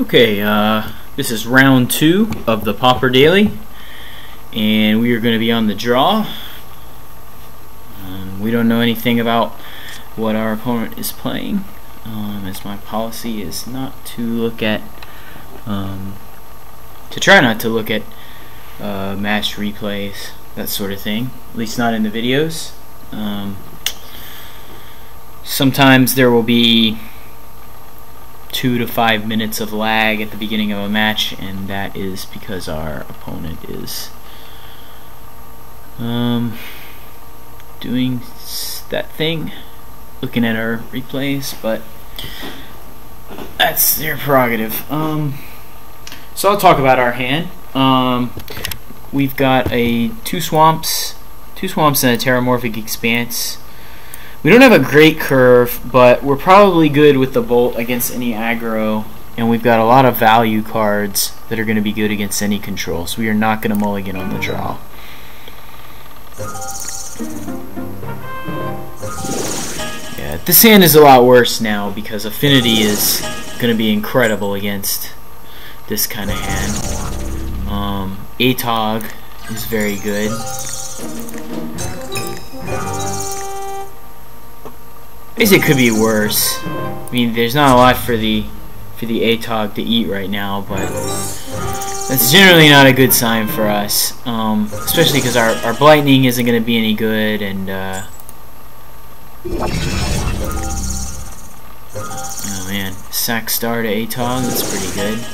Okay, this is round 2 of the Pauper Daily, and we are going to be on the draw. We don't know anything about what our opponent is playing, as my policy is not to look at, to try not to look at match replays, that sort of thing, at least not in the videos. Sometimes there will be 2 to 5 minutes of lag at the beginning of a match, and that is because our opponent is doing that thing, looking at our replays, but that's their prerogative. So I'll talk about our hand. We've got two swamps and a terramorphic expanse. We don't have a great curve, but we're probably good with the bolt against any aggro, and we've got a lot of value cards that are going to be good against any control, so we are not going to mulligan on the draw. Yeah, this hand is a lot worse now because Affinity is going to be incredible against this kind of hand. Atog is very good. I guess it could be worse. I mean, there's not a lot for the Atog to eat right now, but that's generally not a good sign for us, especially because our Blightning isn't going to be any good, and oh man, Sack Star to Atog, that's pretty good.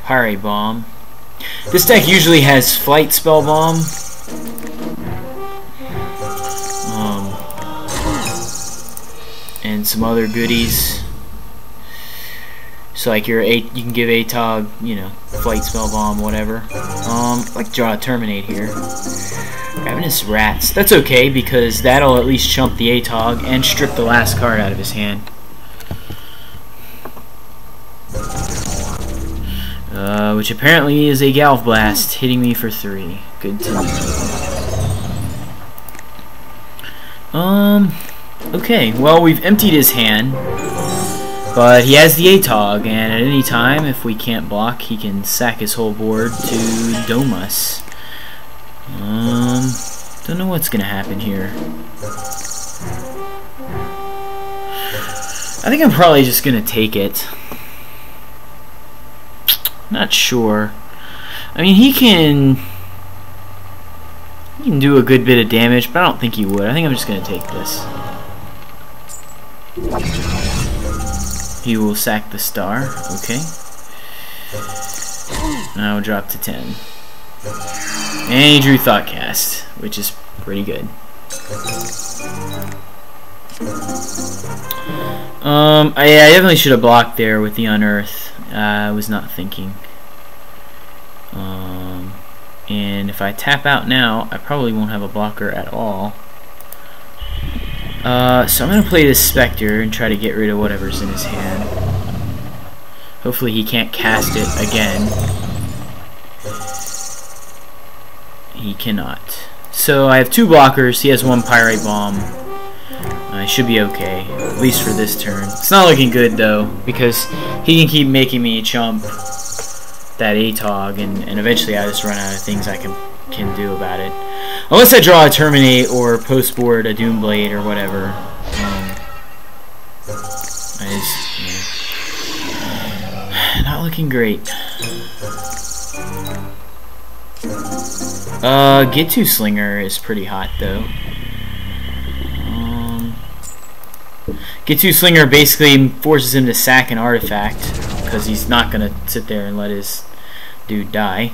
Pirate Bomb. This deck usually has Flight Spell Bomb. And some other goodies. So like you can give Atog, you know, Flight Spell Bomb, whatever. I'd like to draw a Terminate here. Ravenous Rats. That's okay because that'll at least chump the Atog and strip the last card out of his hand. Which apparently is a Galv Blast, hitting me for 3. Good to know. Okay, well, we've emptied his hand, but he has the Atog, and at any time, if we can't block, he can sack his whole board to dome us. Don't know what's gonna happen here. I think I'm probably just gonna take it. Not sure. I mean, he can do a good bit of damage, but I don't think he would. I think I'm just gonna take this. He will sack the star, okay. Now we'll drop to 10. And he drew Thoughtcast, which is pretty good. I definitely should have blocked there with the Unearth. I was not thinking. And if I tap out now, I probably won't have a blocker at all. So I'm going to play this Spectre and try to get rid of whatever's in his hand. Hopefully he can't cast it again. He cannot. So I have 2 blockers. He has 1 Pirate Bomb. I should be okay, at least for this turn. It's not looking good though, because he can keep making me chump that Atog, and eventually I just run out of things I can do about it. Unless I draw a Terminate or postboard a Doomblade or whatever. Not looking great. Get to Slinger is pretty hot though. Get to Slinger basically forces him to sack an artifact because he's not gonna sit there and let his dude die.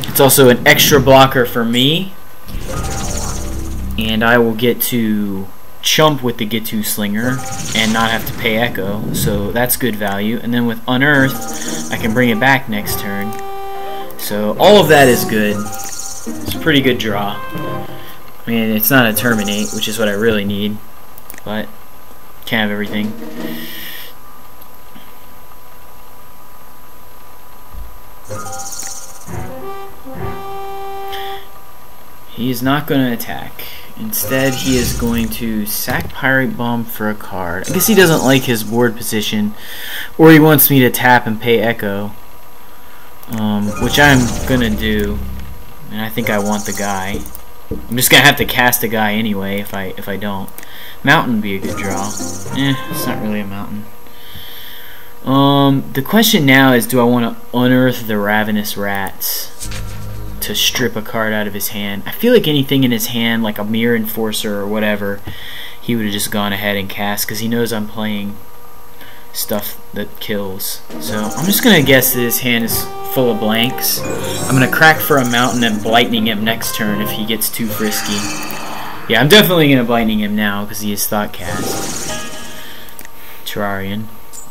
It's also an extra blocker for me, and I will get to chump with the Get to Slinger and not have to pay Echo, so that's good value. And then with Unearth, I can bring it back next turn. So all of that is good. It's a pretty good draw. I mean, it's not a Terminate, which is what I really need, but can't have everything. He is not going to attack. Instead, he is going to sack Pyrite Bomb for a card. I guess he doesn't like his board position, or he wants me to tap and pay Echo, which I'm going to do, and I think I want the guy. I'm just going to have to cast a guy anyway if I don't. Mountain would be a good draw. It's not really a mountain. The question now is, do I want to unearth the Ravenous Rats to strip a card out of his hand? I feel like anything in his hand, like a Mirror Enforcer or whatever, he would have just gone ahead and cast, because he knows I'm playing stuff that kills. So I'm just going to guess that his hand is full of blanks. I'm going to crack for a mountain and Blightning him next turn if he gets too frisky. Yeah, I'm definitely going to Blightning him now because he is Thought Cast. Terrarian.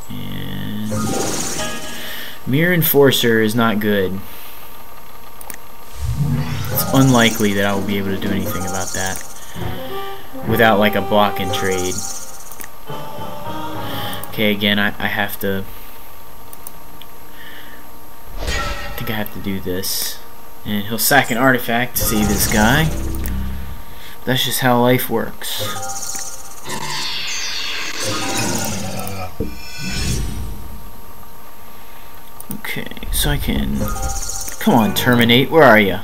And Mirror Enforcer is not good. It's unlikely that I will be able to do anything about that without like a block and trade. Okay, again, I have to... I think I have to do this. And he'll sack an artifact to save this guy. That's just how life works. Okay, so I can... Come on, Terminate, where are you?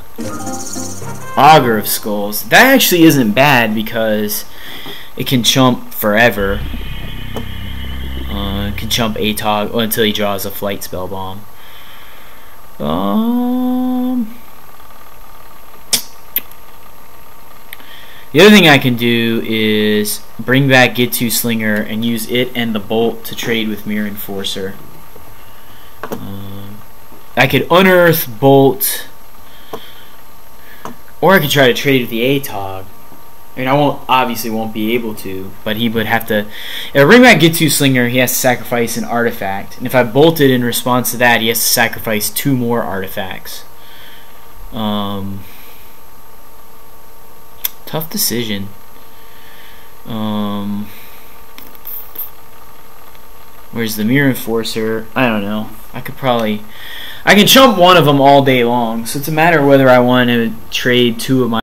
Augur of Skulls. That actually isn't bad because it can chump forever. It can chump Atog until he draws a Flight Spell Bomb. The other thing I can do is bring back Get2 Slinger and use it and the Bolt to trade with Mirror Enforcer. I could unearth Bolt, or I could try to trade with the Atog. I mean, I obviously won't be able to, but he would have to. If I bring back Get2 Slinger, he has to sacrifice an artifact, and if I bolted in response to that, he has to sacrifice 2 more artifacts. Tough decision. Where's the Mirror Enforcer? I don't know. I can chump one of them all day long, so it's a matter of whether I want to trade 2 of my